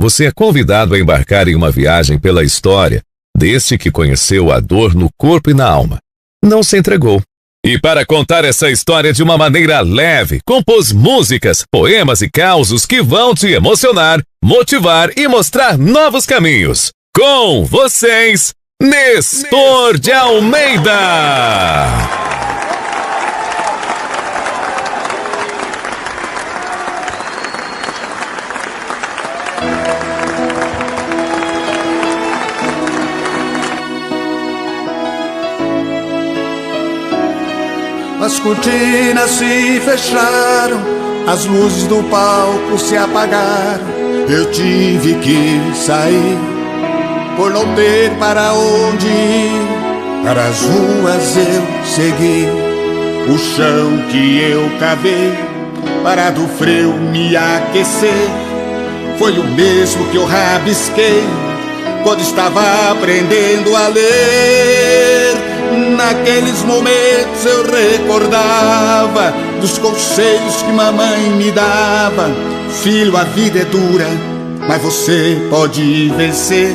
você é convidado a embarcar em uma viagem pela história deste que conheceu a dor no corpo e na alma. Não se entregou. E para contar essa história de uma maneira leve, compôs músicas, poemas e causos que vão te emocionar, motivar e mostrar novos caminhos. Com vocês, Nestor de Almeida! As cortinas se fecharam, as luzes do palco se apagaram. Eu tive que sair, por não ter para onde ir. Para as ruas eu segui, o chão que eu cavei, para do frio me aquecer. Foi o mesmo que eu rabisquei, quando estava aprendendo a ler. Naqueles momentos eu recordava dos conselhos que mamãe me dava. Filho, a vida é dura, mas você pode vencer.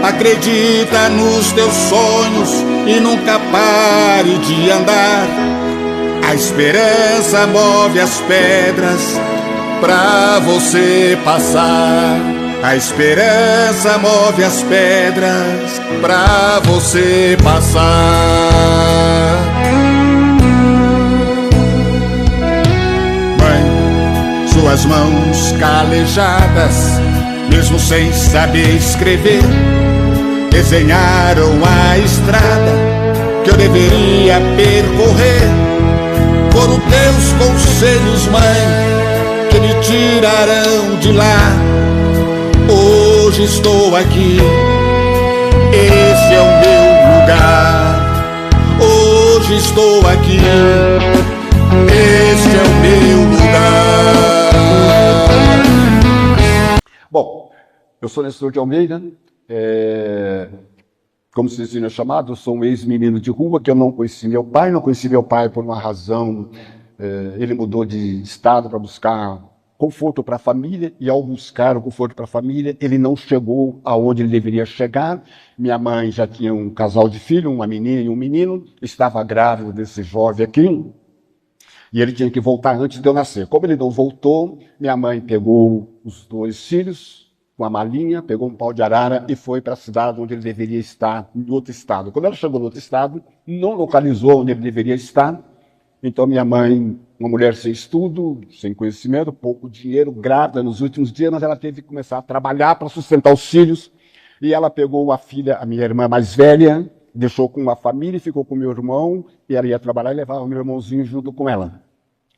Acredita nos teus sonhos e nunca pare de andar. A esperança move as pedras pra você passar. A esperança move as pedras pra você passar. Mãe, suas mãos calejadas, mesmo sem saber escrever, desenharam a estrada que eu deveria percorrer. Foram teus conselhos, mãe, que me tirarão de lá. Hoje estou aqui, esse é o meu lugar. Hoje estou aqui, esse é o meu lugar. Bom, eu sou Nestor de Almeida, como vocês viram chamado, eu sou um ex-menino de rua, que eu não conheci meu pai por uma razão, ele mudou de estado para buscar conforto para a família, e ao buscar o conforto para a família, ele não chegou aonde ele deveria chegar. Minha mãe já tinha um casal de filhos, uma menina e um menino, estava grávida desse jovem aqui, e ele tinha que voltar antes de eu nascer. Como ele não voltou, minha mãe pegou os dois filhos, com a malinha, pegou um pau de arara e foi para a cidade onde ele deveria estar, em outro estado. Quando ela chegou no outro estado, não localizou onde ele deveria estar. Então minha mãe, uma mulher sem estudo, sem conhecimento, pouco dinheiro, grávida nos últimos dias, mas ela teve que começar a trabalhar para sustentar os filhos. E ela pegou a filha, a minha irmã mais velha, deixou com uma família e ficou com meu irmão, e ela ia trabalhar e levava o meu irmãozinho junto com ela.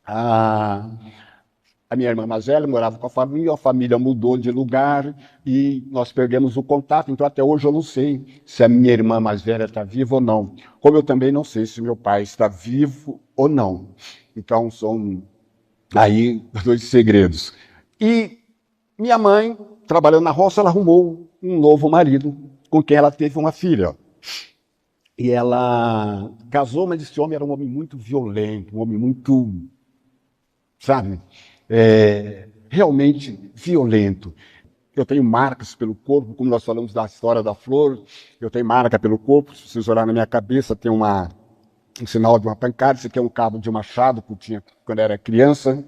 A minha irmã mais velha morava com a família mudou de lugar e nós perdemos o contato. Então até hoje eu não sei se a minha irmã mais velha está viva ou não. Como eu também não sei se meu pai está vivo ou não. Então são aí dois segredos. E minha mãe, trabalhando na roça, ela arrumou um novo marido com quem ela teve uma filha. E ela casou, mas esse homem era um homem muito violento, um homem muito, sabe, realmente violento. Eu tenho marcas pelo corpo, como nós falamos da história da flor, eu tenho marca pelo corpo. Se vocês olharem na minha cabeça, tem um sinal de uma pancada. Esse aqui é um cabo de machado que eu tinha quando eu era criança.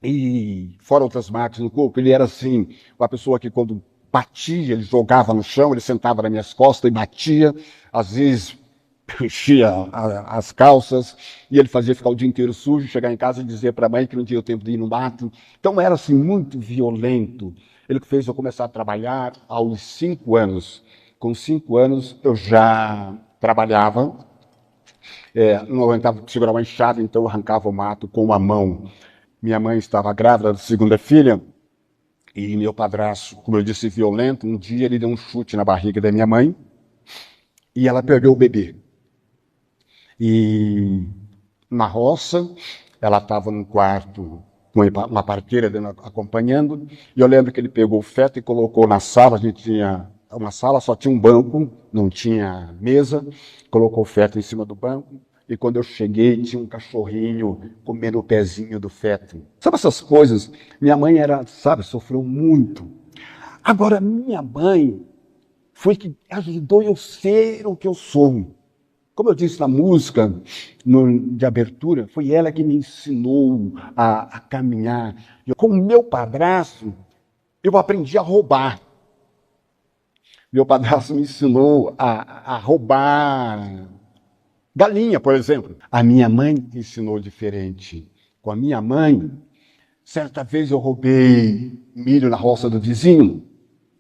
E fora outras marcas no corpo, ele era assim, uma pessoa que quando batia, ele jogava no chão, ele sentava nas minhas costas e batia, às vezes enchia as calças, e ele fazia ficar o dia inteiro sujo, chegar em casa e dizer para a mãe que não tinha tempo de ir no mato. Então era assim, muito violento. Ele que fez eu começar a trabalhar aos 5 anos. Com 5 anos eu já trabalhava, não aguentava segurar uma enxada, então eu arrancava o mato com a mão. Minha mãe estava grávida da segunda filha, e meu padrasto, como eu disse, violento, um dia ele deu um chute na barriga da minha mãe, e ela perdeu o bebê. E na roça, ela estava num quarto com uma parteira acompanhando, e eu lembro que ele pegou o feto e colocou na sala. A gente tinha uma sala, só tinha um banco, não tinha mesa, colocou o feto em cima do banco, E quando eu cheguei, tinha um cachorrinho comendo o pezinho do feto. Sabe essas coisas? Minha mãe era, sabe, sofreu muito. Agora, minha mãe foi que ajudou eu ser o que eu sou. Como eu disse na música de abertura, foi ela que me ensinou a caminhar. Com o meu padrasto, eu aprendi a roubar. Meu padrasto me ensinou a roubar galinha, por exemplo. A minha mãe me ensinou diferente. Com a minha mãe, certa vez eu roubei milho na roça do vizinho.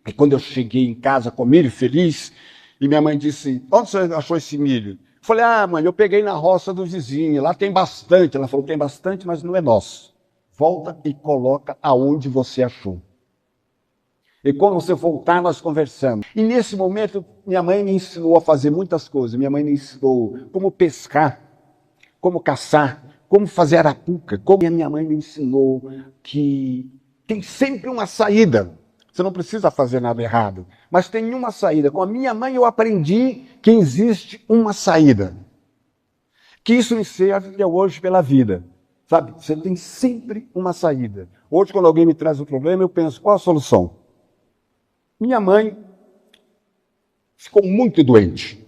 E quando eu cheguei em casa com milho feliz, e minha mãe disse, onde você achou esse milho? Eu falei, mãe, eu peguei na roça do vizinho, lá tem bastante. Ela falou, tem bastante, mas não é nosso. Volta e coloca aonde você achou. E quando você voltar, nós conversamos. E nesse momento, minha mãe me ensinou a fazer muitas coisas. Minha mãe me ensinou como pescar, como caçar, como fazer arapuca. Como a minha mãe me ensinou que tem sempre uma saída. Você não precisa fazer nada errado, mas tem uma saída. Com a minha mãe eu aprendi que existe uma saída. Que isso me serve até hoje pela vida. Sabe, você tem sempre uma saída. Hoje, quando alguém me traz um problema, eu penso, qual a solução? Minha mãe ficou muito doente.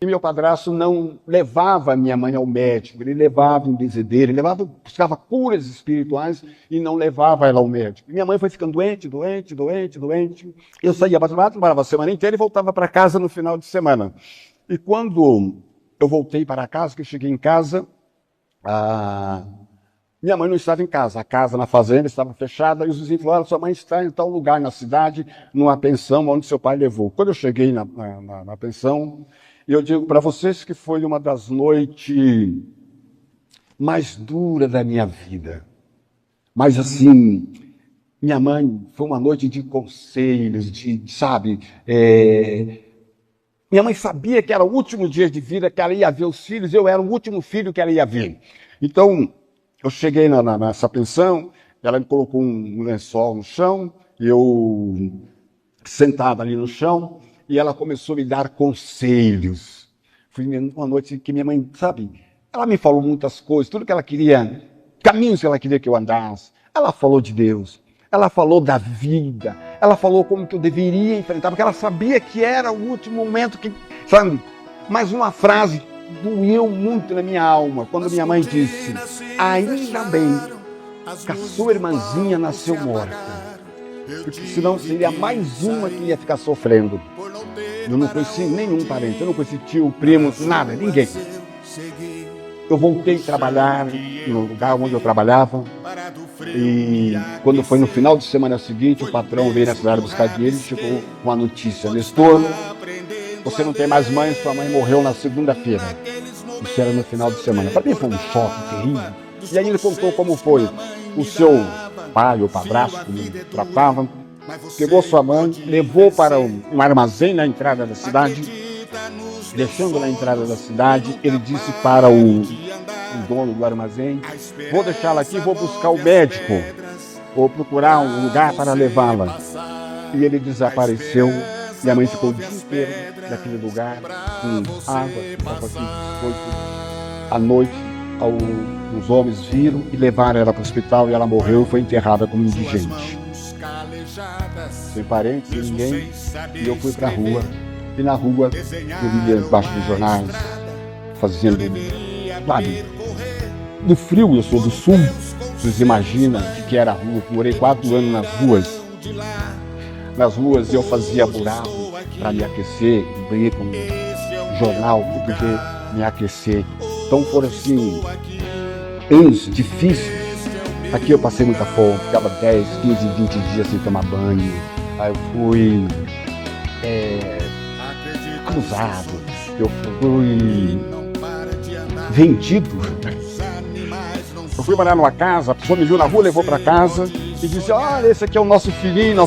E meu padrasto não levava minha mãe ao médico, ele levava em benzedeira, ele buscava curas espirituais e não levava ela ao médico. Minha mãe foi ficando doente. Eu saía para trabalhar, trabalhava a semana inteira e voltava para casa no final de semana. E quando eu voltei para casa, que eu cheguei em casa, minha mãe não estava em casa, a casa na fazenda estava fechada, e os vizinhos falaram, sua mãe está em tal lugar na cidade, numa pensão onde seu pai levou. Quando eu cheguei na pensão, eu digo para vocês que foi uma das noites mais duras da minha vida. Mas assim, minha mãe foi uma noite de conselhos, sabe? Minha mãe sabia que era o último dia de vida, que ela ia ver os filhos, eu era o último filho que ela ia ver. Então, eu cheguei nessa pensão, ela me colocou um lençol no chão, eu sentado ali no chão, e ela começou a me dar conselhos. Foi uma noite que minha mãe, sabe, ela me falou muitas coisas, tudo que ela queria, caminhos que ela queria que eu andasse. Ela falou de Deus, ela falou da vida, ela falou como que eu deveria enfrentar, porque ela sabia que era o último momento que, sabe, mas uma frase doeu muito na minha alma, quando minha mãe disse, ainda bem que a sua irmãzinha nasceu morta. Porque senão seria mais uma que ia ficar sofrendo. Eu não conheci nenhum parente, eu não conheci tio, primo, nada, ninguém. Eu voltei a trabalhar no lugar onde eu trabalhava. E quando foi no final de semana seguinte, o patrão veio na cidade buscar dinheiro e chegou com a notícia. Nestor, você não tem mais mãe, sua mãe morreu na segunda-feira. Isso era no final de semana. Para mim foi um choque terrível. E aí ele contou como foi. O seu pai, ou padrasto, como ele tratava, pegou sua mãe, levou para um armazém na entrada da cidade, deixando na entrada da cidade, ele disse para o dono do armazém, vou deixá-la aqui, vou buscar o médico, vou procurar um lugar para levá-la. E ele desapareceu, minha mãe ficou o dia inteiro naquele lugar, com água, foi à noite, os homens viram e levaram ela para o hospital e ela morreu e foi enterrada como indigente. Sem parentes, sem ninguém, e eu fui para a rua. E na rua eu ia debaixo dos jornais, fazendo, sabe, do frio, eu sou do sul, vocês imaginam o que era a rua, eu morei 4 anos nas ruas. Nas ruas eu fazia buraco para me aquecer, brinquei com jornal, porque me aquecer. Então foram assim, anos difíceis. Aqui eu passei muita fome, ficava 10, 15, 20 dias sem tomar banho. Aí eu fui acusado, eu fui vendido. Eu fui morar numa casa, a pessoa me viu na rua, levou para casa e disse, olha, esse aqui é o nosso filhinho.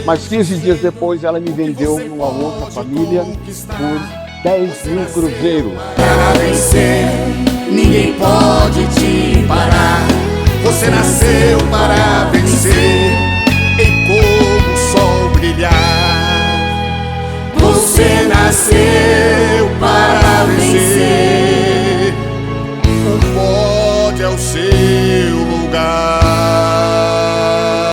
Mas 15 dias depois ela me vendeu numa outra família por 10 mil cruzeiros. Para vencer, ninguém pode te parar. Você nasceu para vencer.